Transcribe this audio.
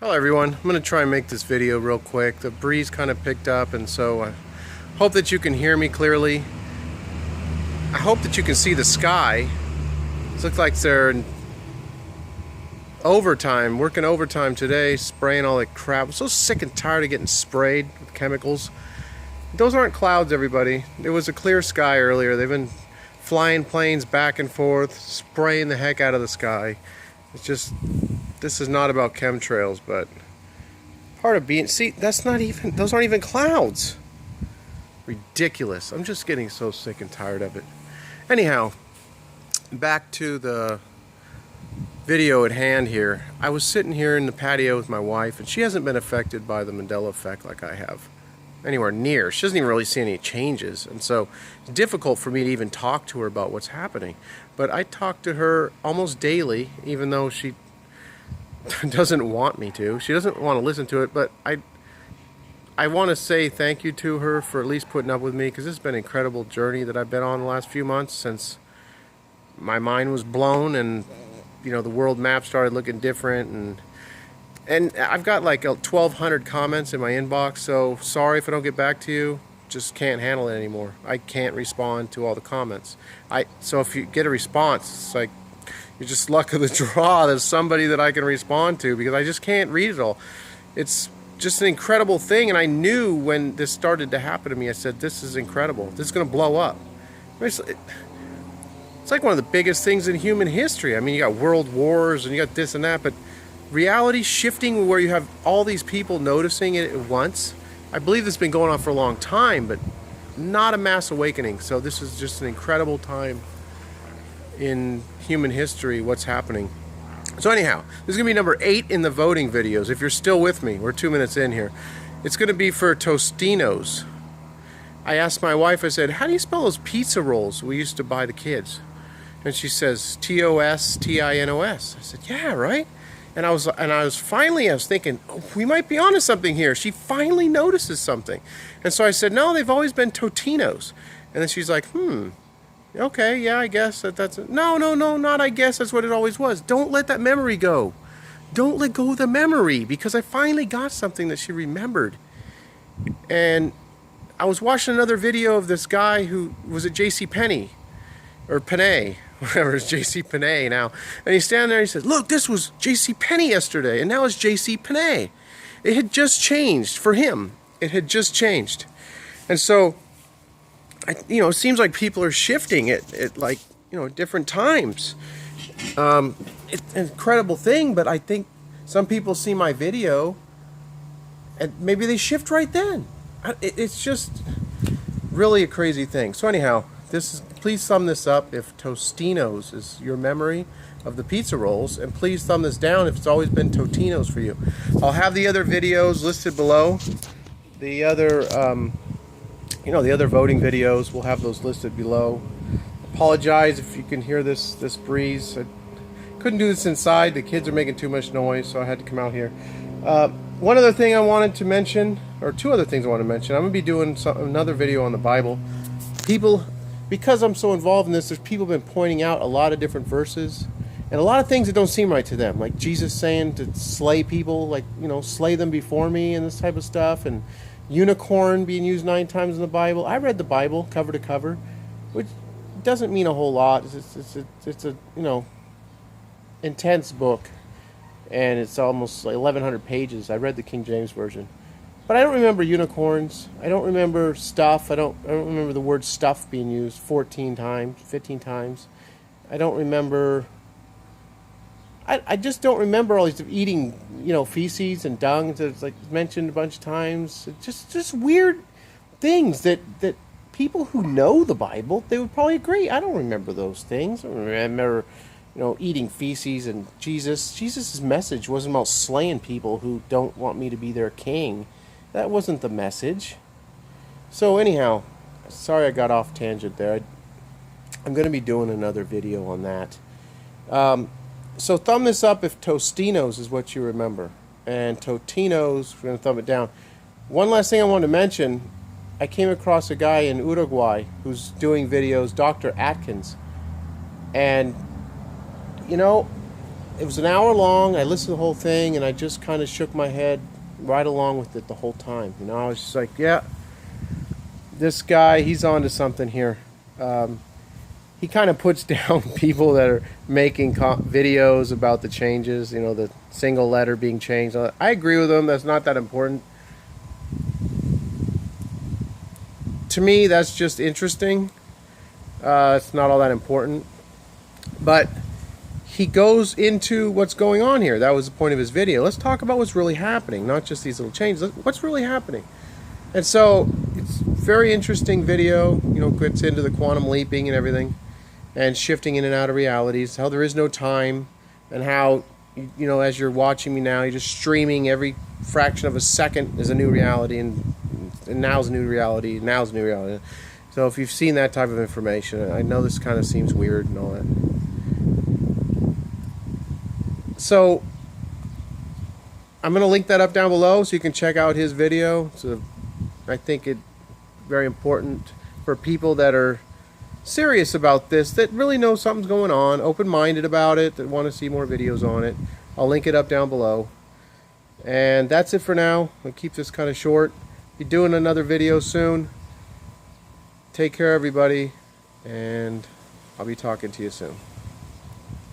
Hello everyone, I'm going to try and make this video real quick. The breeze kind of picked up, and so I hope that you can hear me clearly. I hope that you can see the sky. It looks like they're in overtime, working overtime today, spraying all that crap. I'm so sick and tired of getting sprayed with chemicals. Those aren't clouds, everybody. It was a clear sky earlier. They've been flying planes back and forth, spraying the heck out of the sky. It's just, this is not about chemtrails, but part of being, see, that's not even, those aren't even clouds. Ridiculous. I'm just getting so sick and tired of it. Anyhow, back to the video at hand here. I was sitting here in the patio with my wife, and she hasn't been affected by the Mandela effect like I have. Anywhere near. She doesn't even really see any changes, and so it's difficult for me to even talk to her about what's happening. But I talk to her almost daily, even though she doesn't want me to. She doesn't want to listen to it, but I want to say thank you to her for at least putting up with me, because this has been an incredible journey that I've been on the last few months since my mind was blown and, you know, the world map started looking different, and I've got like 1,200 comments in my inbox, so sorry if I don't get back to you. Just can't handle it anymore. I can't respond to all the comments. So if you get a response, it's like you're just luck of the draw. There's somebody that I can respond to, because I just can't read it all. It's just an incredible thing, and I knew when this started to happen to me, I said, this is incredible. This is going to blow up. It's like one of the biggest things in human history. I mean, you got world wars and you got this and that, but reality shifting where you have all these people noticing it at once. I believe this has been going on for a long time, but not a mass awakening. So this is just an incredible time in human history, what's happening. So anyhow, this is going to be number 8 in the voting videos. If you're still with me, we're 2 minutes in here. It's going to be for Tostinos. I asked my wife, I said, how do you spell those pizza rolls we used to buy the kids? And she says, Tostinos. I said, yeah, right? And I was thinking, oh, we might be onto something here. She finally notices something. And so I said, no, they've always been Totinos. And then she's like, okay, yeah, I guess that's it. No, not I guess, that's what it always was. Don't let that memory go. Don't let go of the memory, because I finally got something that she remembered. And I was watching another video of this guy who was at JCPenny, or Penny, whatever, it's JCPenny now. And he's standing there and he says, look, this was JCPenny yesterday, and now it's JCPenny. It had just changed for him. It had just changed. And so, it seems like people are shifting at like, different times. It's an incredible thing, but I think some people see my video and maybe they shift right then. It's just really a crazy thing. So anyhow, please thumb this up if Tostinos is your memory of the pizza rolls, and please thumb this down if it's always been Totinos for you. I'll have the other videos listed below. The other, the other voting videos, we'll have those listed below. Apologize if you can hear this breeze. I couldn't do this inside. The kids are making too much noise, so I had to come out here. One other thing I wanted to mention, or 2 other things I want to mention. I'm going to be doing another video on the Bible. Because I'm so involved in this, there's people been pointing out a lot of different verses and a lot of things that don't seem right to them, like Jesus saying to slay people, like, slay them before me and this type of stuff, and unicorn being used 9 times in the Bible. I read the Bible cover to cover, which doesn't mean a whole lot. It's a intense book, and it's almost like 1,100 pages. I read the King James Version. But I don't remember unicorns. I don't remember stuff. I don't remember the word stuff being used 14 times, 15 times. I don't remember. I just don't remember all these eating, feces and dung that's like mentioned a bunch of times. Just weird things that people who know the Bible, they would probably agree. I don't remember those things. I don't remember, eating feces. And Jesus' message wasn't about slaying people who don't want me to be their king. That wasn't the message. So anyhow, sorry I got off tangent there. I'm going to be doing another video on that. So thumb this up if Tostinos is what you remember. And Totinos, we're going to thumb it down. One last thing I wanted to mention. I came across a guy in Uruguay who's doing videos, Dr. Atkins. And, it was an hour long. I listened to the whole thing, and I just kind of shook my head right along with it the whole time. You know, I was just like, yeah, this guy, he's onto something here. He kind of puts down people that are making videos about the changes, you know, the single letter being changed. I agree with him. That's not that important. To me, that's just interesting. It's not all that important. But he goes into what's going on here. That was the point of his video. Let's talk about what's really happening, not just these little changes. What's really happening? And so it's a very interesting video. You know, gets into the quantum leaping and everything, and shifting in and out of realities, how there is no time, and how, you know, as you're watching me now, you're just streaming every fraction of a second is a new reality, and now's a new reality, now's a new reality. So if you've seen that type of information, I know this kind of seems weird and all that. So I'm going to link that up down below so you can check out his video. So I think it's very important for people that are serious about this, that really know something's going on, open-minded about it, that want to see more videos on it. I'll link it up down below. And that's it for now. I'll keep this kind of short. Be doing another video soon. Take care, everybody, and I'll be talking to you soon.